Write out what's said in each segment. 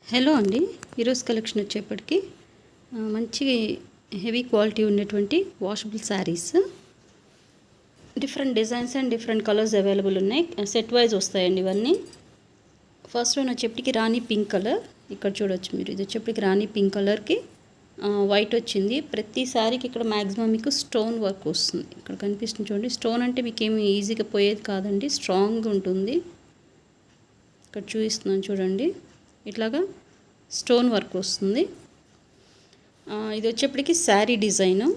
Hello అండి, ఈరోజు collection వచ్చేప్పటికి మంచి హెవీ క్వాలిటీ ఉన్నటువంటి washable saris, different designs and different colours available ఉన్నాయి. సెట్ వైజ్ వస్తాయండి ఇవన్నీ. ఫస్ట్ వన్ వచ్చేప్పటికి రాణి పింక్ కలర్, ఇక్కడ చూడొచ్చు మీరు. ఇది వచ్చేప్పటికి రాణి పింక్ కలర్కి వైట్ వచ్చింది. ప్రతి శారీకి ఇక్కడ మ్యాక్సిమం మీకు స్టోన్ వర్క్ వస్తుంది. ఇక్కడ కనిపిస్తుంది చూడండి. స్టోన్ అంటే మీకు ఏమి ఈజీగా పోయేది కాదండి, స్ట్రాంగ్గా ఉంటుంది. ఇక్కడ చూపిస్తున్నాను చూడండి, ఇట్లాగా స్టోన్ వర్క్ వస్తుంది. ఇది వచ్చేప్పటికి శారీ డిజైను.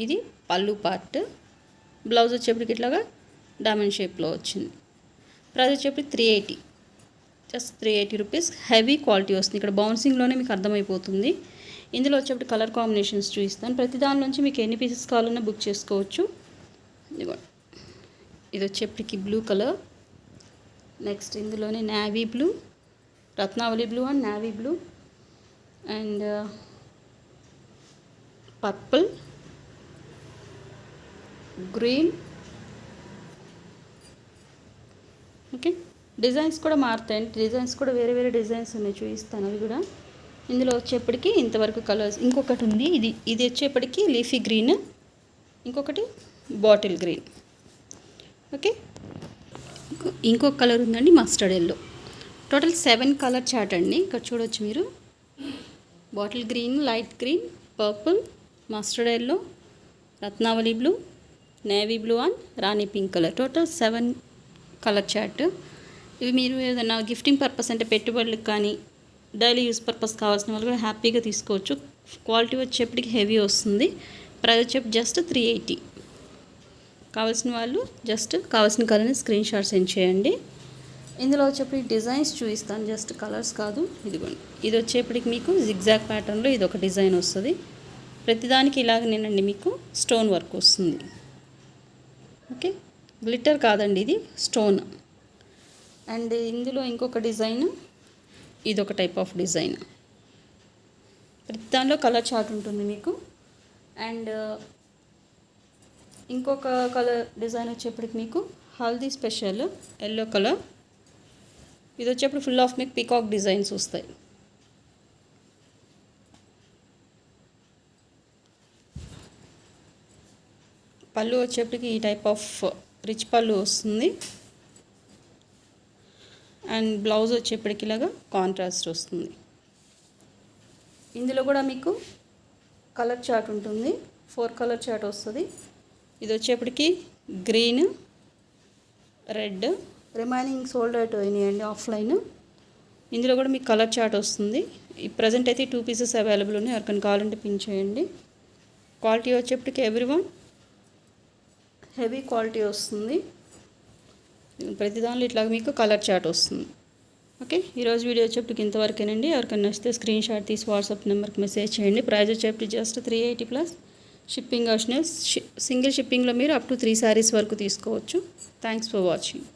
ఇది పళ్ళు పార్ట్. బ్లౌజ్ వచ్చేప్పటికి ఇట్లాగా డైమండ్ షేప్లో వచ్చింది. ప్రైస్ వచ్చేప్పటికి 380, జస్ట్ 380 రూపీస్. హెవీ క్వాలిటీ వస్తుంది. ఇక్కడ బౌన్సింగ్లోనే మీకు అర్థమైపోతుంది. ఇందులో వచ్చేప్పటికి కలర్ కాంబినేషన్స్ చూపిస్తాను. ప్రతి దాని నుంచి మీకు ఎన్ని పీసెస్ కావాలన్నా బుక్ చేసుకోవచ్చు. ఇది వచ్చేప్పటికి బ్లూ కలర్. నెక్స్ట్ ఇందులోనే నేవీ బ్లూ, రత్నావళి blue and navy blue and purple, green. Okay, designs కూడా మారుతాయండి. డిజైన్స్ కూడా వేరే వేరే డిజైన్స్ ఉన్నాయి, చూపిస్తాను అవి కూడా. ఇందులో వచ్చేప్పటికి ఇంతవరకు కలర్స్. ఇంకొకటి ఉంది, ఇది వచ్చేప్పటికి లీఫీ గ్రీన్, ఇంకొకటి బాటిల్ గ్రీన్. ఓకే, ఇంకొక కలర్ ఉందండి mustard yellow. Total 7 colour chart అండి. ఇక్కడ చూడొచ్చు మీరు. Bottle green, light green, purple, mustard yellow, రత్నావళి బ్లూ, నేవీ బ్లూ అండ్ రాణి pink colour. Total 7 colour chart. ఇవి మీరు ఏదైనా గిఫ్టింగ్ పర్పస్ అంటే పెట్టుబడులకు కానీ డైలీ యూస్ పర్పస్ కావాల్సిన వాళ్ళు కూడా హ్యాపీగా తీసుకోవచ్చు. క్వాలిటీ వచ్చేప్పటికి హెవీ వస్తుంది. ప్రైస్ వచ్చేప్పటికి జస్ట్ 380. కావాల్సిన వాళ్ళు జస్ట్ కావాల్సిన కలర్ని స్క్రీన్ షాట్ సెండ్ చేయండి. ఇందులో వచ్చేప్పటికి డిజైన్స్ చూపిస్తాను, జస్ట్ కలర్స్ కాదు. ఇదిగోండి, ఇది వచ్చేప్పటికి మీకు జిగ్జాగ్ ప్యాటర్న్లో ఇది ఒక డిజైన్ వస్తుంది. ప్రతిదానికి ఇలాగనేనండి మీకు స్టోన్ వర్క్ వస్తుంది. ఓకే, గ్లిట్టర్ కాదండి, ఇది స్టోన్. అండ్ ఇందులో ఇంకొక డిజైన్, ఇదొక టైప్ ఆఫ్ డిజైన్. ప్రతి దానిలో కలర్ చార్ట్ ఉంటుంది మీకు. అండ్ ఇంకొక కలర్ డిజైన్ వచ్చేప్పటికి మీకు హల్దీ స్పెషల్ ఎల్లో కలర్. ఇది వచ్చేప్పుడు ఫుల్ ఆఫ్ మీకు పీకాక్ డిజైన్స్ వస్తాయి. పళ్ళు వచ్చేప్పటికి ఈ టైప్ ఆఫ్ రిచ్ పళ్ళు వస్తుంది. అండ్ బ్లౌజ్ వచ్చేప్పటికి ఇలాగా కాంట్రాస్ట్ వస్తుంది. ఇందులో కూడా మీకు కలర్ చార్ట్ ఉంటుంది. 4 కలర్ చార్ట్ వస్తుంది. ఇది వచ్చేప్పటికి green, red, remaining sold out అయినాయండి ఆఫ్లైన్. ఇందులో కూడా మీకు కలర్ చార్ట్ వస్తుంది. ఈ ప్రజెంట్ అయితే 2 పీసెస్ అవైలబుల్ ఉన్నాయి. ఎవరికైనా కావాలంటే పిన్ చేయండి. క్వాలిటీ వచ్చేప్పటికి ఎవ్రీవన్ హెవీ క్వాలిటీ వస్తుంది. ప్రతి దానిలో ఇట్లా మీకు కలర్ చార్ట్ వస్తుంది. ఓకే, ఈరోజు వీడియో వచ్చేప్పటికి ఇంతవరకేనండి. ఎవరికైనా నచ్చితే స్క్రీన్ షాట్ తీసి వాట్సాప్ నెంబర్కి మెసేజ్ చేయండి. ప్రైస్ వచ్చేప్పటికి just 380 plus shipping optional. Single షిప్పింగ్లో మీరు అప్ టు 3 శారీస్ వరకు తీసుకోవచ్చు. Thanks for watching.